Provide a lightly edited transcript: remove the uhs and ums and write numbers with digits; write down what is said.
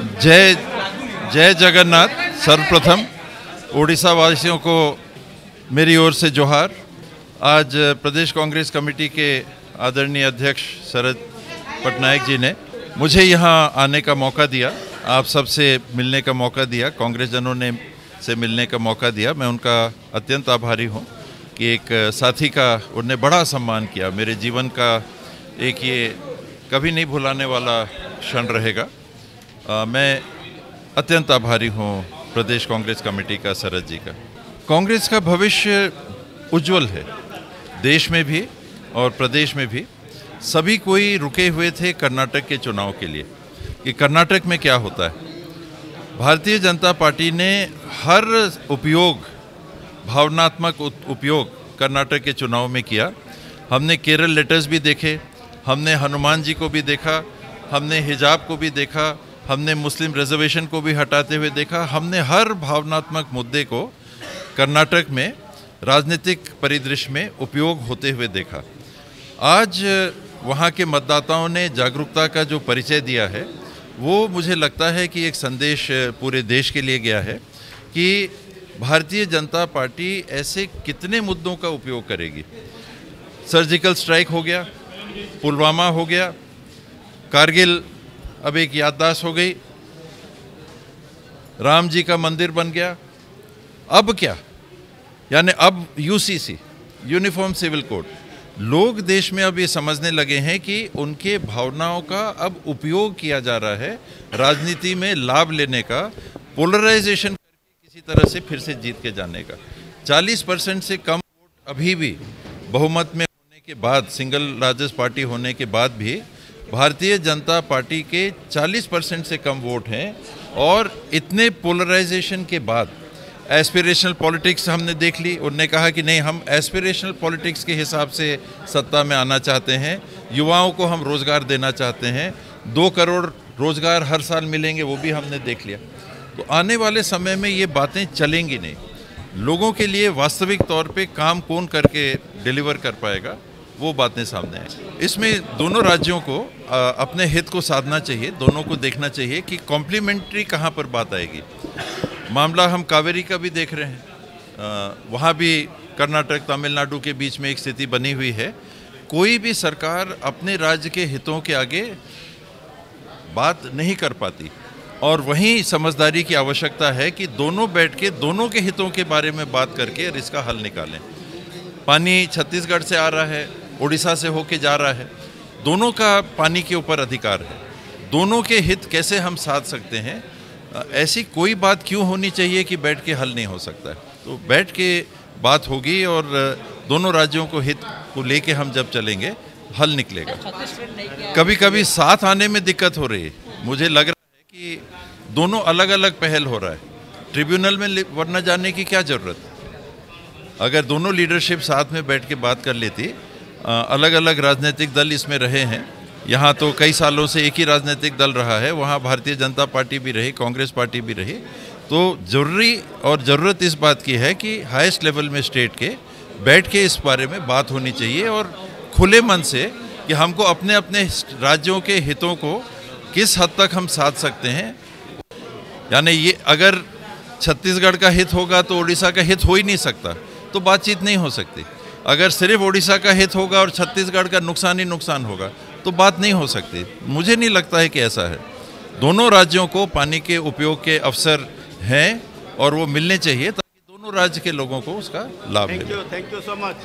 जय जय जगन्नाथ। सर्वप्रथम उड़ीसा वासियों को मेरी ओर से जोहार। आज प्रदेश कांग्रेस कमेटी के आदरणीय अध्यक्ष शरद पटनायक जी ने मुझे यहाँ आने का मौका दिया, आप सबसे मिलने का मौका दिया, कांग्रेस जनों ने से मिलने का मौका दिया। मैं उनका अत्यंत आभारी हूँ कि एक साथी का उन्होंने बड़ा सम्मान किया। मेरे जीवन का एक ये कभी नहीं भुलाने वाला क्षण रहेगा। मैं अत्यंत आभारी हूँ प्रदेश कांग्रेस कमेटी का, शरद जी का। कांग्रेस का भविष्य उज्जवल है, देश में भी और प्रदेश में भी। सभी कोई रुके हुए थे कर्नाटक के चुनाव के लिए कि कर्नाटक में क्या होता है। भारतीय जनता पार्टी ने हर उपयोग, भावनात्मक उपयोग कर्नाटक के चुनाव में किया। हमने केरल लेटर्स भी देखे, हमने हनुमान जी को भी देखा, हमने हिजाब को भी देखा, हमने मुस्लिम रिजर्वेशन को भी हटाते हुए देखा। हमने हर भावनात्मक मुद्दे को कर्नाटक में राजनीतिक परिदृश्य में उपयोग होते हुए देखा। आज वहाँ के मतदाताओं ने जागरूकता का जो परिचय दिया है, वो मुझे लगता है कि एक संदेश पूरे देश के लिए गया है कि भारतीय जनता पार्टी ऐसे कितने मुद्दों का उपयोग करेगी। सर्जिकल स्ट्राइक हो गया, पुलवामा हो गया, कारगिल अब एक याददाश्त हो गई, राम जी का मंदिर बन गया। अब क्या, यानी अब यूसीसी, यूनिफॉर्म सिविल कोड। लोग देश में अब ये समझने लगे हैं कि उनके भावनाओं का अब उपयोग किया जा रहा है राजनीति में लाभ लेने का, पोलराइजेशन करके किसी तरह से फिर से जीत के जाने का। 40% से कम वोट अभी भी बहुमत में होने के बाद, सिंगल लार्जेस्ट पार्टी होने के बाद भी भारतीय जनता पार्टी के 40% से कम वोट हैं। और इतने पोलराइजेशन के बाद एस्पिरेशनल पॉलिटिक्स हमने देख ली। उन्होंने कहा कि नहीं, हम एस्पिरेशनल पॉलिटिक्स के हिसाब से सत्ता में आना चाहते हैं, युवाओं को हम रोज़गार देना चाहते हैं, 2 करोड़ रोज़गार हर साल मिलेंगे, वो भी हमने देख लिया। तो आने वाले समय में ये बातें चलेंगी नहीं। लोगों के लिए वास्तविक तौर पे काम कौन करके डिलीवर कर पाएगा, वो बातें सामने हैं। इसमें दोनों राज्यों को अपने हित को साधना चाहिए, दोनों को देखना चाहिए कि कॉम्प्लीमेंट्री कहाँ पर बात आएगी। मामला हम कावेरी का भी देख रहे हैं, वहाँ भी कर्नाटक तमिलनाडु के बीच में एक स्थिति बनी हुई है। कोई भी सरकार अपने राज्य के हितों के आगे बात नहीं कर पाती, और वहीं समझदारी की आवश्यकता है कि दोनों बैठ के दोनों के हितों के बारे में बात करके और इसका हल निकालें। पानी छत्तीसगढ़ से आ रहा है, उड़ीसा से होके जा रहा है, दोनों का पानी के ऊपर अधिकार है। दोनों के हित कैसे हम साध सकते हैं, ऐसी कोई बात क्यों होनी चाहिए कि बैठ के हल नहीं हो सकता है। तो बैठ के बात होगी और दोनों राज्यों को हित को लेके हम जब चलेंगे, हल निकलेगा। कभी कभी साथ आने में दिक्कत हो रही है। मुझे लग रहा है कि दोनों अलग अलग पहल हो रहा है। ट्रिब्यूनल में वरना जाने की क्या ज़रूरत है। अगर दोनों लीडरशिप साथ में बैठ के बात कर लेती, अलग अलग राजनीतिक दल इसमें रहे हैं, यहाँ तो कई सालों से एक ही राजनीतिक दल रहा है, वहाँ भारतीय जनता पार्टी भी रही, कांग्रेस पार्टी भी रही। तो जरूरी और ज़रूरत इस बात की है कि हाईएस्ट लेवल में स्टेट के बैठ के इस बारे में बात होनी चाहिए, और खुले मन से कि हमको अपने अपने राज्यों के हितों को किस हद तक हम साध सकते हैं। यानी ये अगर छत्तीसगढ़ का हित होगा तो उड़ीसा का हित हो ही नहीं सकता, तो बातचीत नहीं हो सकती। अगर सिर्फ उड़ीसा का हित होगा और छत्तीसगढ़ का नुकसान ही नुकसान होगा, तो बात नहीं हो सकती। मुझे नहीं लगता है कि ऐसा है। दोनों राज्यों को पानी के उपयोग के अवसर हैं और वो मिलने चाहिए ताकि दोनों राज्य के लोगों को उसका लाभ मिले। Thank you so much.